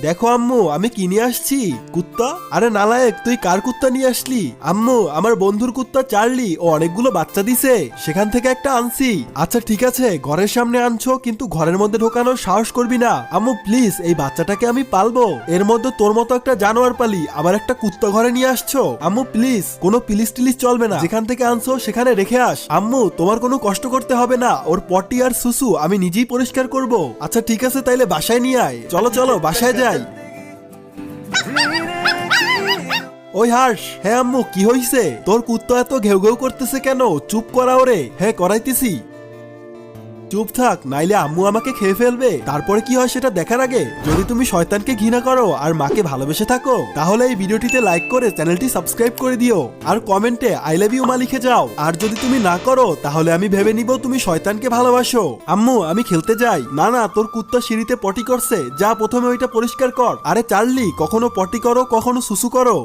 দেখো আম্মু আমি কি নিয়ে আসছি। কুত্তা? আরে নালায়েক, তুই কার কুত্তা নিয়ে আসলি? আম্মু আমার বন্ধুর কুত্তা চার্লি, ও অনেকগুলো বাচ্চা দিছে, সেখান থেকে একটা আনছি। আচ্ছা ঠিক আছে, ঘরের সামনে আনছো কিন্তু ঘরের মধ্যে ঢোকানোর সাহস করবি না। আম্মু প্লিজ, এই বাচ্চাটাকে আমি পালবো, এর মধ্যে তোর মতো একটা জানোয়ার পালি, আবার একটা কুত্তা ঘরে নিয়ে আসছো। আম্মু প্লিজ, কোনো প্লিজ টিলিজ চলবে না, যেখান থেকে আনছো সেখানে রেখে আস। আম্মু তোমার কোনো কষ্ট করতে হবে না, ওর পটি আর সুসু আমি নিজেই পরিষ্কার করব। আচ্ছা ঠিক আছে, তাইলে বাসায় নিয়ে আয়। চলো চলো বাসায় যাই। ওই হার্ষ, হ্যাঁ আম্মু কি হইছে? তোর কুত্তা এত ঘেউ ঘেউ করতেছে কেন? চুপ করা ওরে। হ্যাঁ করাইতেছি। চুপ থাক, নাইলে আম্মু আমাকে খেয়ে ফেলবে। তারপরে কি হয় সেটা দেখার আগে যদি তুমি শয়তানকে ঘৃণা করো আর মাকে ভালোবেসে থাকো, তাহলে এই ভিডিওটিতে লাইক করে চ্যানেলটি সাবস্ক্রাইব করে দিও আর কমেন্টে আই লাভ ইউ মা লিখে যাও। আর যদি তুমি না করো তাহলে আমি ভেবে নিব তুমি শয়তানকে ভালোবাসো। আম্মু আমি খেলতে যাই। না না, তোর কুত্তা সিঁড়িতে পটি করছে, যা প্রথমে ওইটা পরিষ্কার কর। আরে চার্লি, কখনো পটি করো কখনো সুসু করো।